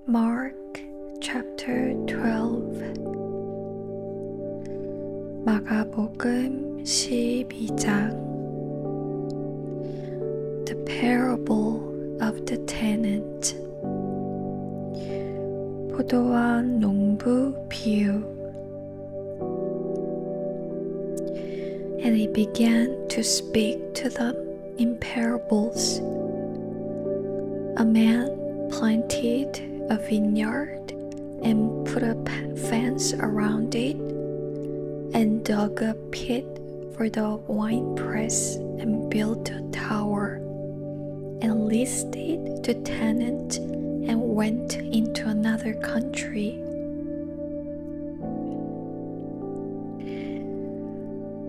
Mark chapter 12 마가복음 12장 The parable of the tenant 포도원 농부 비유 And he began to speak to them in parables. A man planted a vineyard and put a fence around it and dug a pit for the winepress and built a tower and leased it to tenants and went into another country.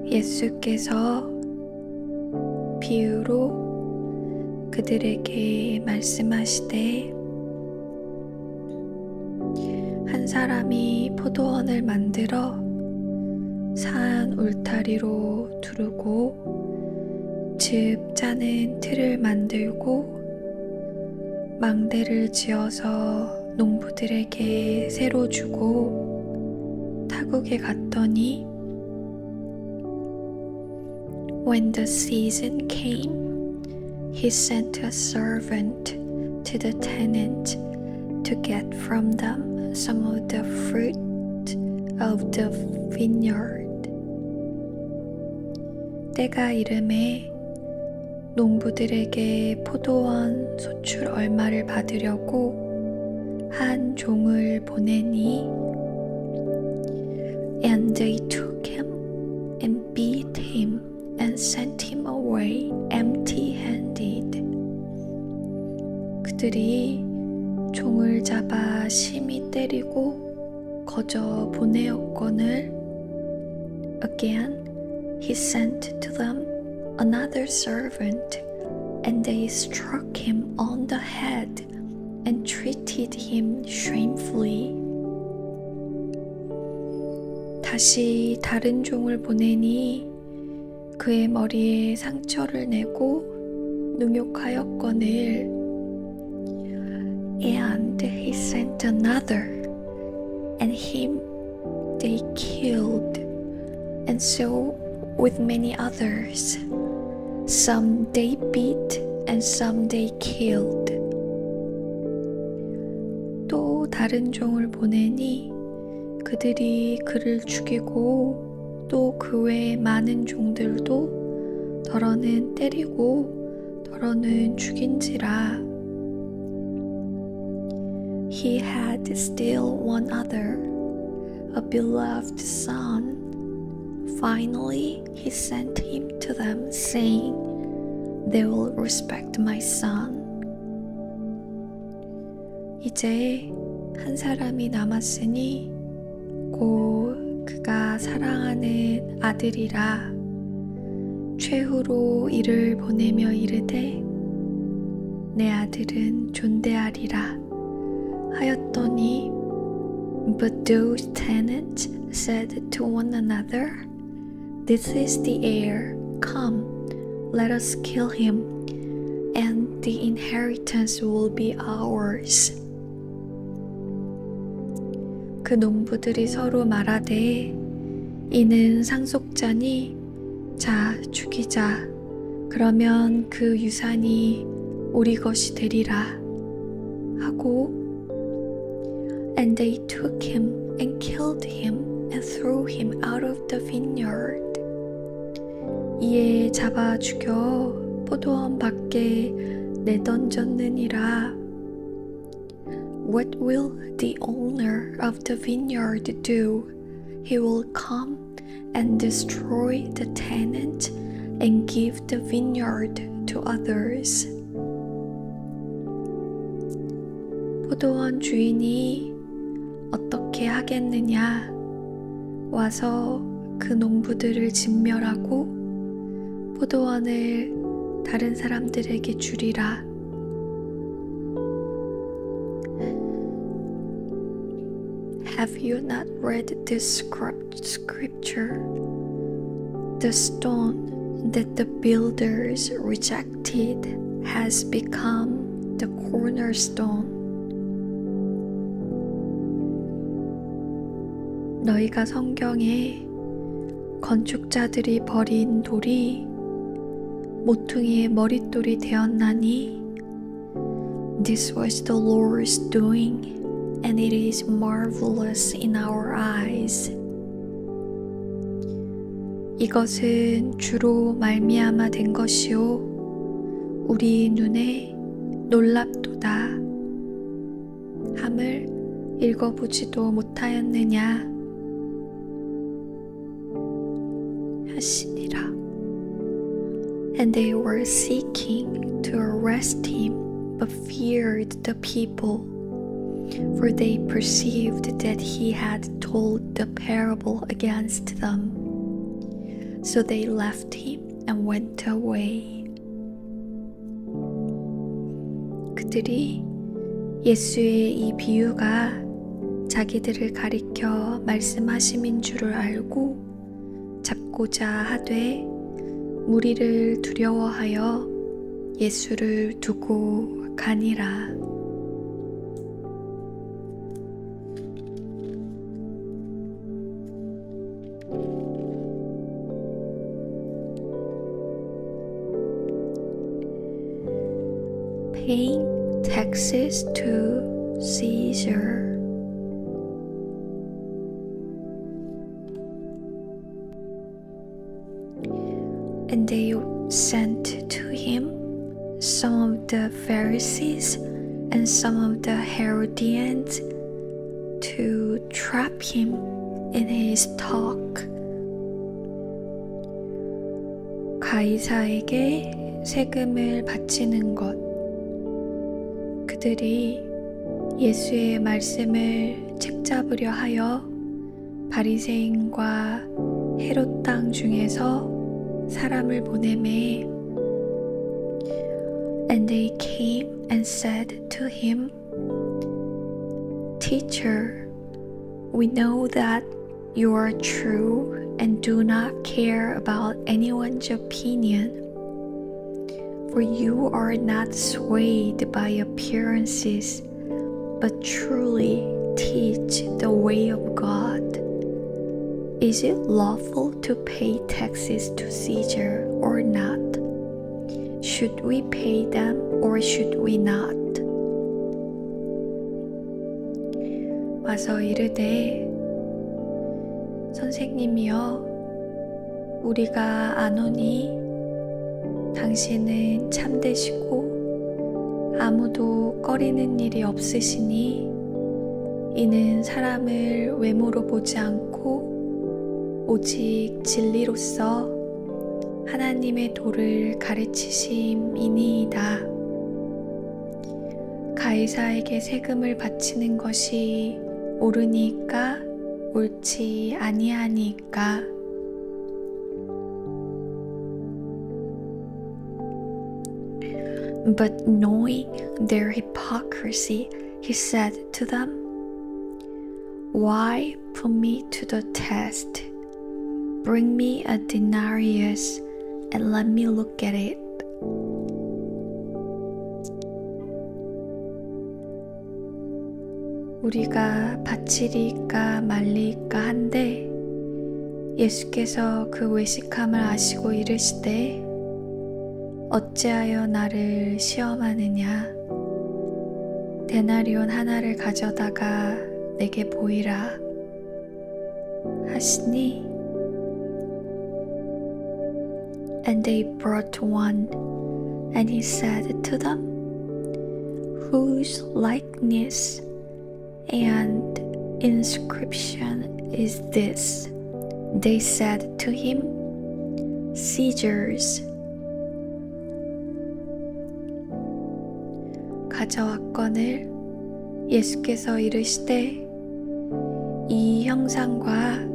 예수께서 비유로 그들에게 말씀하시되 한 사람이 포도원을 만들어 산 울타리로 두르고 즉 짜는 틀을 만들고 망대를 지어서 농부들에게 새로 주고 타국에 갔더니 When the season came, he sent a servant to the tenant to get from them some of the fruit of the vineyard. 때가 이름에 농부들에게 포도원 소출 얼마를 받으려고 한 종을 보내니 And they took him and beat him and sent him away empty-handed. 그들이 종을 잡아 심히 때리고 거저 보내었거늘 Again he sent to them another servant and they struck him on the head and treated him shamefully. 다시 다른 종을 보내니 그의 머리에 상처를 내고 능욕하였거늘 And he sent another and him they killed and so with many others some they beat and some they killed 또 다른 종을 보내니 그들이 그를 죽이고 또 그 외에 많은 종들도 더러는 때리고 더러는 죽인지라 He had still one other, a beloved son. Finally he sent him to them, saying, They will respect my son. 이제 한 사람이 남았으니 곧 그가 사랑하는 아들이라 최후로 이를 보내며 이르되 내 아들은 존대하리라 하였더니 But those tenants said to one another This is the heir, come, let us kill him, and the inheritance will be ours. 그 농부들이 서로 말하되 이는 상속자니 자 죽이자 그러면 그 유산이 우리 것이 되리라 하고 And they took him and killed him and threw him out of the vineyard. 이에 잡아 죽여 포도원 밖에 내던졌느니라. What will the owner of the vineyard do? He will come and destroy the tenant and give the vineyard to others. 포도원 주인이 어떻게 하겠느냐? 와서 그 농부들을 진멸하고 포도원을 다른 사람들에게 주리라. Have you not read this scripture? The stone that the builders rejected has become the cornerstone. 너희가 성경에 건축자들이 버린 돌이 모퉁이의 머릿돌이 되었나니 This was the Lord's doing, and it is marvelous in our eyes. 이것은 주로 말미암아 된 것이요 우리 눈에 놀랍도다 함을 읽어보지도 못하였느냐 하시니라. And they were seeking to arrest him, but feared the people, for they perceived that he had told the parable against them. So they left him and went away. 그들이 예수의 이 비유가 자기들을 가리켜 말씀하심인 줄을 알고 잡고자 하되 무리를 두려워하여 예수를 두고 가니라. Paying taxes to Caesar. And they sent to him some of the Pharisees and some of the Herodians to trap him in his talk. 가이사에게 세금을 바치는 것. 그들이 예수의 말씀을 책잡으려 하여 바리새인과 헤롯 땅 중에서 사람을 보내매 And they came and said to him, Teacher, we know that you are true and do not care about anyone's opinion, for you are not swayed by appearances, but truly teach the way of God. Is it lawful to pay taxes to Caesar or not? Should we pay them or should we not? 와서 이르되 선생님이여 우리가 아노니 당신은 참되시고 아무도 꺼리는 일이 없으시니 이는 사람을 외모로 보지 않고 오직 진리로서 하나님의 도를 가르치심이니이다. 가이사에게 세금을 바치는 것이 옳으니까 옳지 아니하니까. But knowing their hypocrisy, he said to them, Why put me to the test? Bring me a denarius and let me look at it. 우리가 바치리까 말리까 한데 예수께서 그 외식함을 아시고 이르시되 어찌하여 나를 시험하느냐 데나리온 하나를 가져다가 내게 보이라 하시니 And they brought one, and he said to them, Whose likeness and inscription is this? They said to him, Caesar's. 가져왔거늘 예수께서 이르시되 이 형상과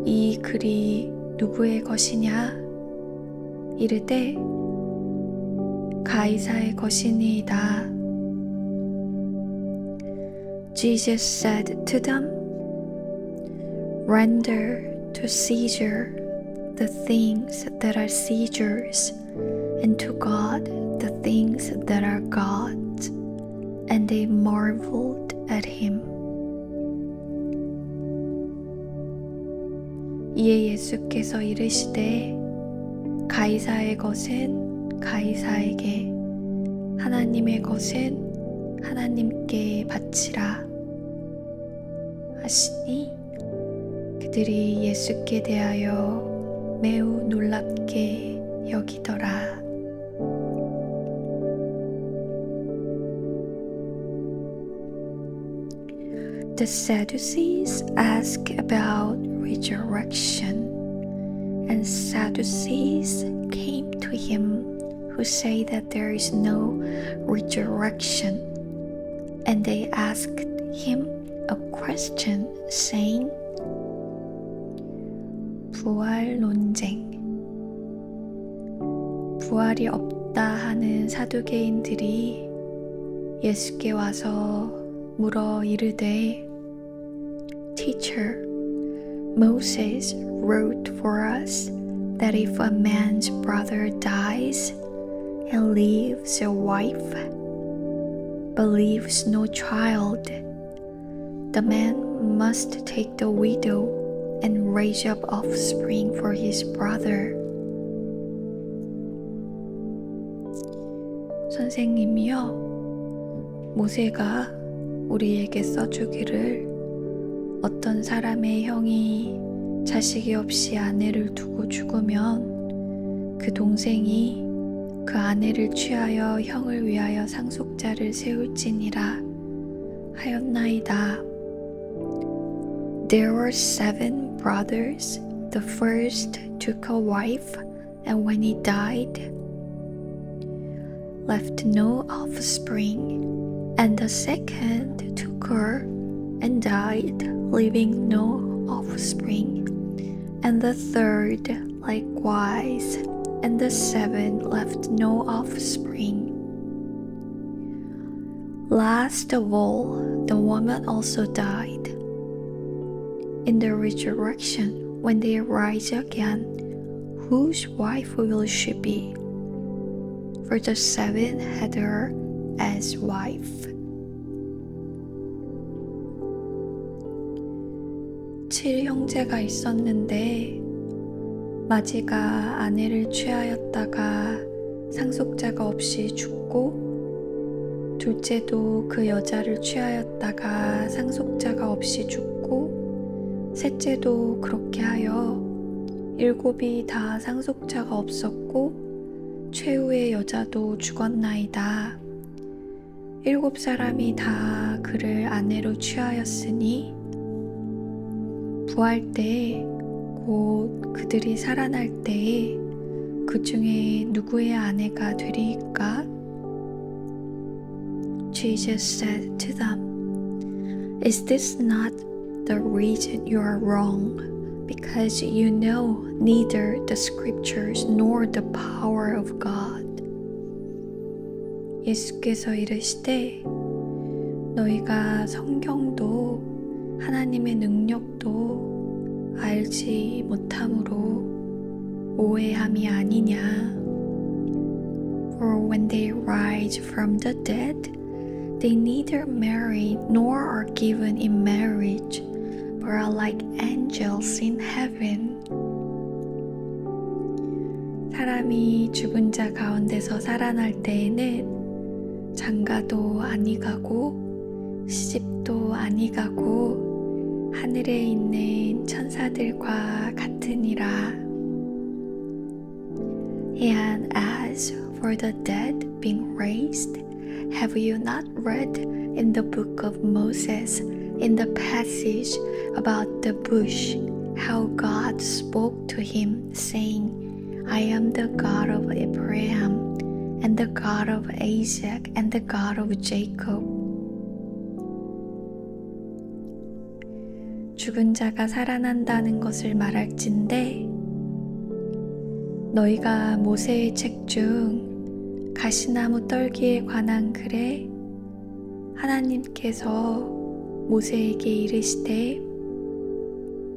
이 글이 누구의 것이냐? 이르되 가이사의 것이니이다. Jesus said to them, Render to Caesar the things that are Caesar's, and to God the things that are God's. And they marveled at him. 이에 예수께서 이르시되 가이사의 것은 가이사에게 하나님의 것은 하나님께 바치라 하시니 그들이 예수께 대하여 매우 놀랍게 여기더라. The Sadducees ask about resurrection, and Sadducees came to him who say that there is no resurrection, and they asked him a question, saying, 부활 논쟁. 부활이 없다 하는 사두개인들이 예수께 와서 물어 이르되, Teacher, Moses wrote for us that if a man's brother dies and leaves a wife, but leaves no child, the man must take the widow and raise up offspring for his brother. 선생님이요, 모세가 우리에게 써주기를 어떤 사람의 형이 자식이 없이 아내를 두고 죽으면 그 동생이 그 아내를 취하여 형을 위하여 상속자를 세울지니라 하였나이다. There were 7 brothers. The first took a wife, and when he died, left no offspring. And the second took her and died, leaving no offspring. And the third likewise, and the 7th left no offspring. Last of all, the woman also died. In the resurrection, when they rise again, whose wife will she be? For the 7 had her as wife. 7형제가 있었는데 마지가 아내를 취하였다가 상속자가 없이 죽고, 둘째도 그 여자를 취하였다가 상속자가 없이 죽고, 셋째도 그렇게 하여 7이 다 상속자가 없었고 최후의 여자도 죽었나이다. 7사람이 다 그를 아내로 취하였으니 부활 때에 곧 그들이 살아날 때에 그 중에 누구의 아내가 되리이까? Jesus said to them, Is this not the reason you are wrong? Because you know neither the scriptures nor the power of God. 예수께서 이르시되 너희가 성경도 하나님의 능력도 알지 못함으로 오해함이 아니냐. For when they rise from the dead, they neither marry nor are given in marriage, but are like angels in heaven. 사람이 죽은 자 가운데서 살아날 때에는 장가도 아니 가고 시집도 아니 가고 하늘에 있는 천사들과 같으니라. And as for the dead being raised, have you not read in the book of Moses, in the passage about the bush, how God spoke to him, saying, I am the God of Abraham, and the God of Isaac, and the God of Jacob. 죽은 자가 살아난다는 것을 말할진대 너희가 모세의 책 중 가시나무 떨기에 관한 글에 하나님께서 모세에게 이르시되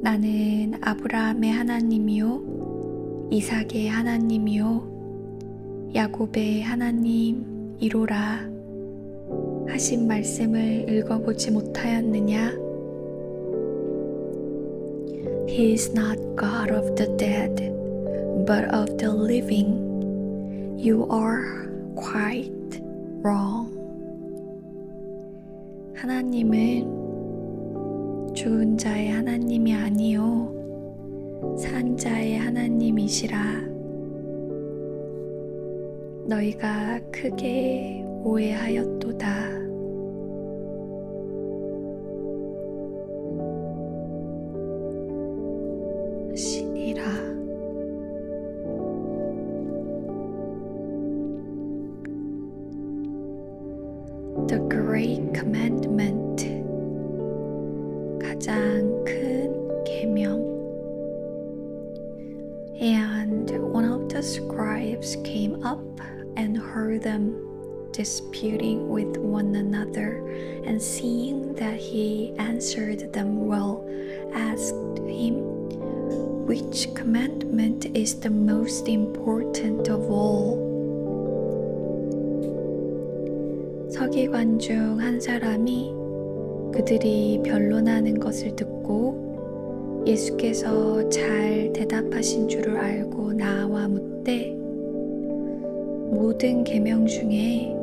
나는 아브라함의 하나님이요 이삭의 하나님이요 야곱의 하나님이로라 하신 말씀을 읽어보지 못하였느냐? He is not God of the dead, but of the living. You are quite wrong. 하나님은 죽은 자의 하나님이 아니요 산 자의 하나님이시라. 너희가 크게 오해하였도다. 신이라. The Great Commandment, 가장 큰 계명. And one of the scribes came up and heard them disputing with one another, and seeing that he answered them well, asked him, "Which commandment is the most important of all?" 서기관 중 한 사람이 그들이 변론하는 것을 듣고 예수께서 잘 대답하신 줄을 알고 나와 묻되, 모든 계명 중에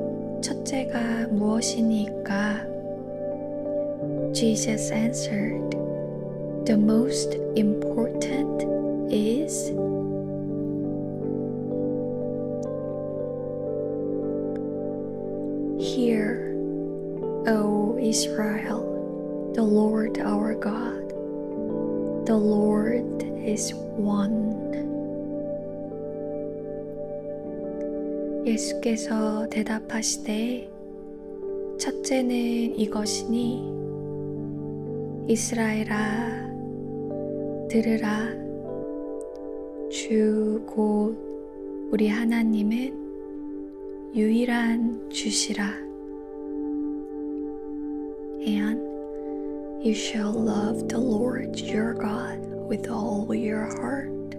첫째가 무엇이니까? Jesus answered, "The most important is Hear, O Israel, the Lord our God, the Lord is one." 예수께서 대답하시되, 첫째는 이것이니, 이스라엘아, 들으라. 주 곧 우리 하나님은 유일한 주시라. And you shall love the Lord your God with all your heart,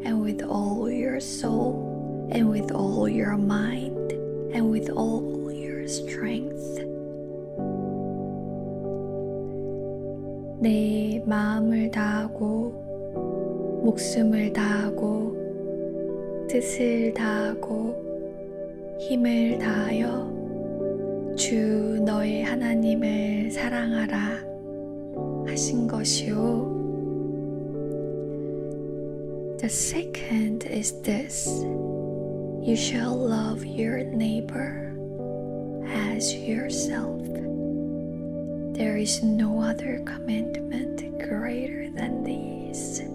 and with all your soul, and with all your mind, and with all your strength. 내 마음을 다하고, 목숨을 다하고, 뜻을 다하고, 힘을 다하여 주 너의 하나님을 사랑하라 하신 것이요. The second is this: you shall love your neighbor as yourself. There is no other commandment greater than these.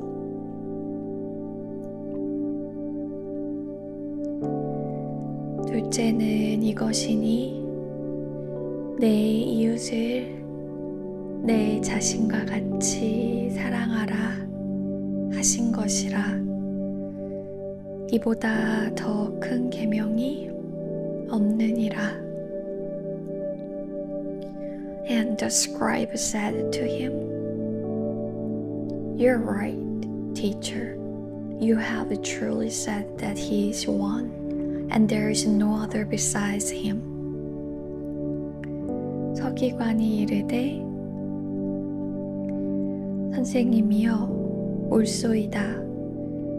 둘째는 이것이니, 내 이웃을 내 자신과 같이 사랑하라 하신 것이라. 이보다 더 큰 계명이 없느니라. And the scribe said to him, "You're right, teacher. You have truly said that he is one, and there is no other besides him." 서기관이 이르되, 선생님이여, 옳소이다.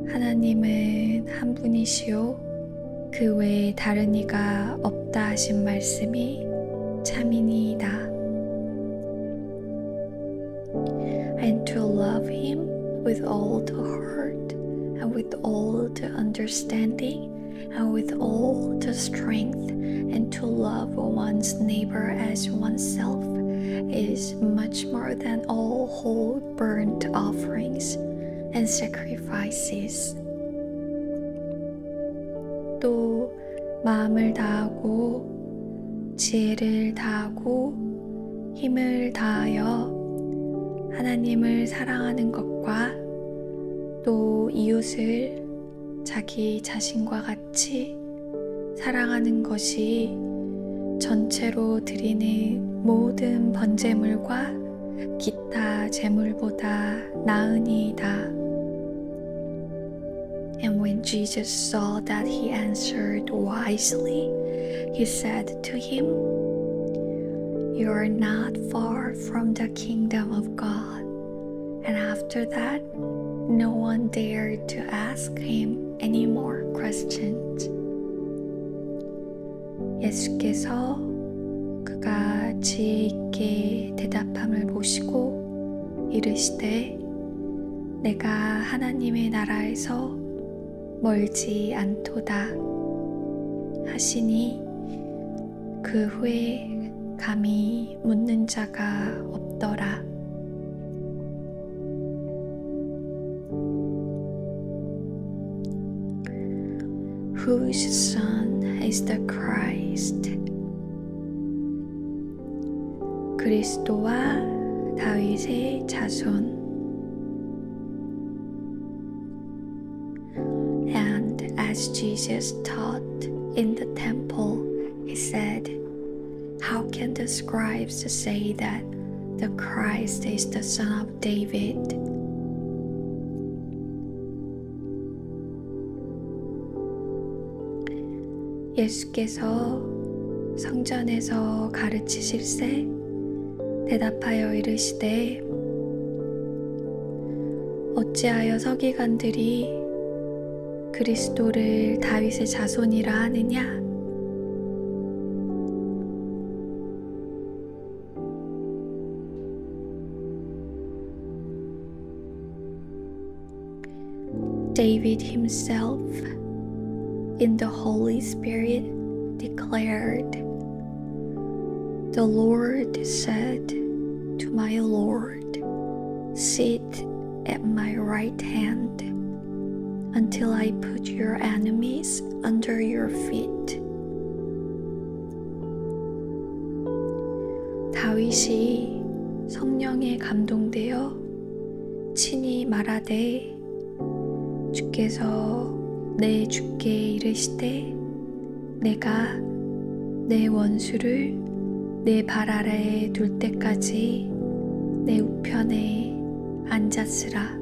하나님은 한 분이시요 그 외에 다른 이가 없다 하신 말씀이 참이니이다. And to love him with all the heart, and with all the understanding, and with all the strength, and to love one's neighbor as oneself is much more than all whole burnt offerings and sacrifices. 또 마음을 다하고 지혜를 다하고 힘을 다하여 하나님을 사랑하는 것과 또 이웃을 자기 자신과 같이 사랑하는 것이 전체로 드리는 모든 번제물과 기타 제물보다 나으니이다. And when Jesus saw that he answered wisely, he said to him, "You are not far from the kingdom of God." And after that, no one dared to ask him any more questions. 예수께서 그가 지혜 있게 대답함을 보시고 이르시되 내가 하나님의 나라에서 멀지 않도다 하시니 그 후에 감히 묻는 자가 없더라. Whose son is the Christ? 그리스도와 다윗의 자손. And as Jesus taught in the temple, he said, "How can the scribes say that the Christ is the son of David?" 예수께서 성전에서 가르치실세 대답하여 이르시되 어찌하여 서기관들이 그리스도를 다윗의 자손이라 하느냐? David himself in the Holy Spirit declared, "The Lord said to my Lord, sit at my right hand until I put your enemies under your feet." 다윗이 성령에 감동되어 친히 말하되 주께서 내 주께 이르시되 내가 내 원수를 내 발 아래에 둘 때까지 내 우편에 앉았으라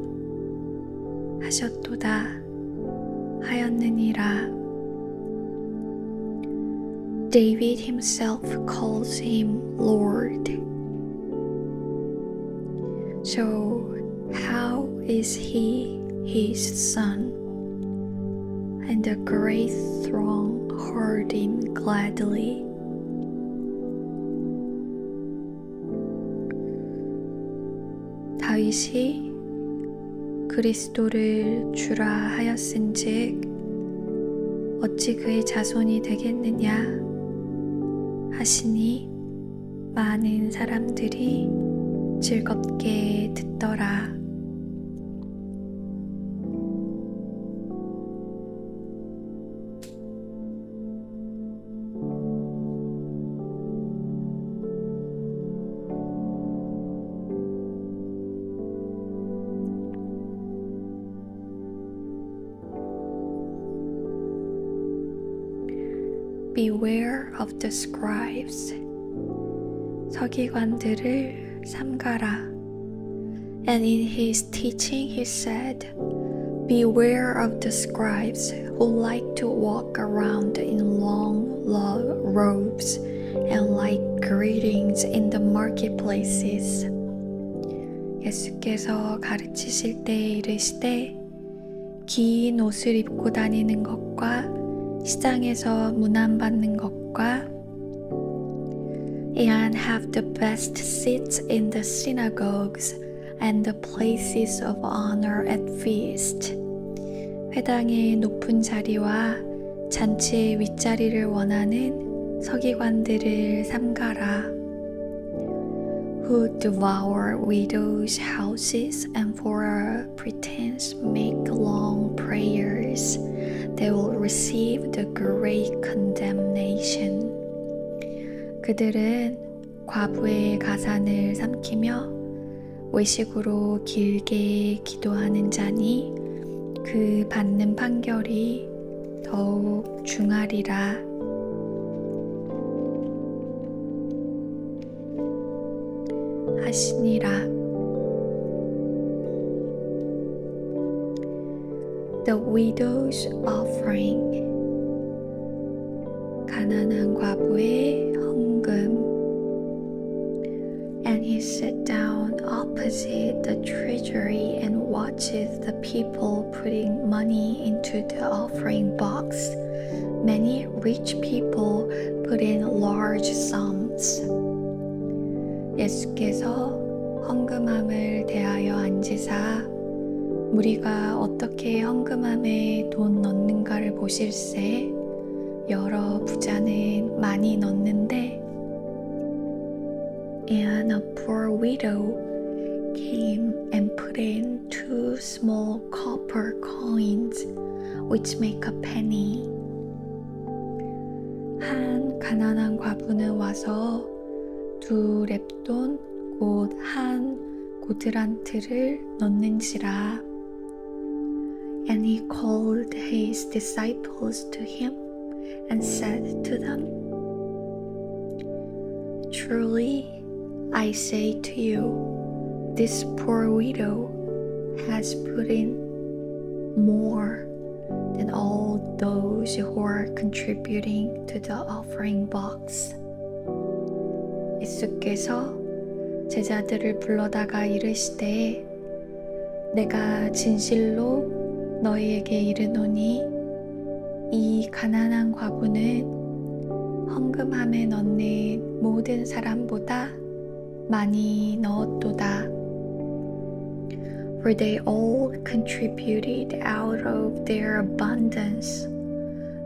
하셨도다 하였느니라. David himself calls him Lord. So how is he his son? And the great throng heard him gladly. 다윗이 그리스도를 주라 하였은즉 어찌 그의 자손이 되겠느냐 하시니 많은 사람들이 즐겁게 듣더라. Beware of the scribes. 서기관들을 삼가라. And in his teaching he said, "Beware of the scribes who like to walk around in long robes and like greetings in the marketplaces." 예수께서 가르치실 때 이르시되 긴 옷을 입고 다니는 것과 시장에서 문안받는 것과 and have the best seats in the synagogues and the places of honor at feast. 회당의 높은 자리와 잔치의 윗자리를 원하는 서기관들을 삼가라. Who devour widows' houses and for a pretense make long prayers. They will receive the great condemnation. 그들은 과부의 가산을 삼키며 외식으로 길게 기도하는 자니 그 받는 판결이 더욱 중하리라. 하시니라. The widow's offering. 가난한 과부의 헌금. And he sat down opposite opposite the treasury and watches the people putting money into the offering box. Many rich people put in large sums. 예수께서 헌금함을 대하여 앉으사 우리가 어떻게 헌금함에 돈 넣는가를 보실세. 여러 부자는 많이 넣는데 and a poor widow came and put in 2 small copper coins which make a penny. 한 가난한 과부는 와서 2 렙돈 곧 한 고드란트를 넣는지라. And he called his disciples to him and said to them, Truly I say to you, this poor widow has put in more than all those who are contributing to the offering box. 예수께서 제자들을 불러다가 이르시되 내가 진실로 너희에게 이르노니 이 가난한 과부는 헌금함에 넣는 모든 사람보다 많이 넣었도다. For they all contributed out of their abundance,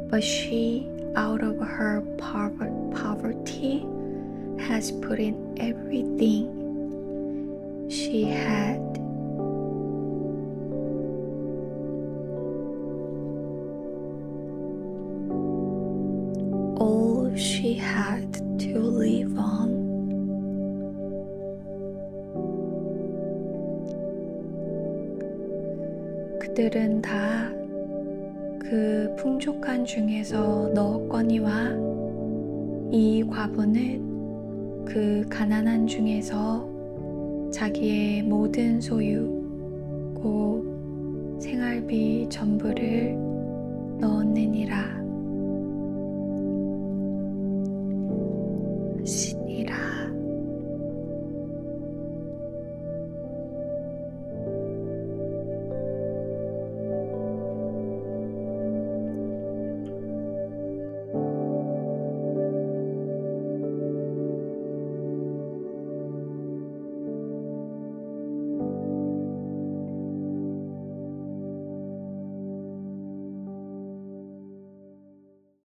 but she, out of her poverty, has put in everything she had. All she had to live on. 그들은 다 그 풍족한 중에서 넣었거니와 이 과부는 그 가난한 중에서 자기의 모든 소유 곧 생활비 전부를 넣었느니라.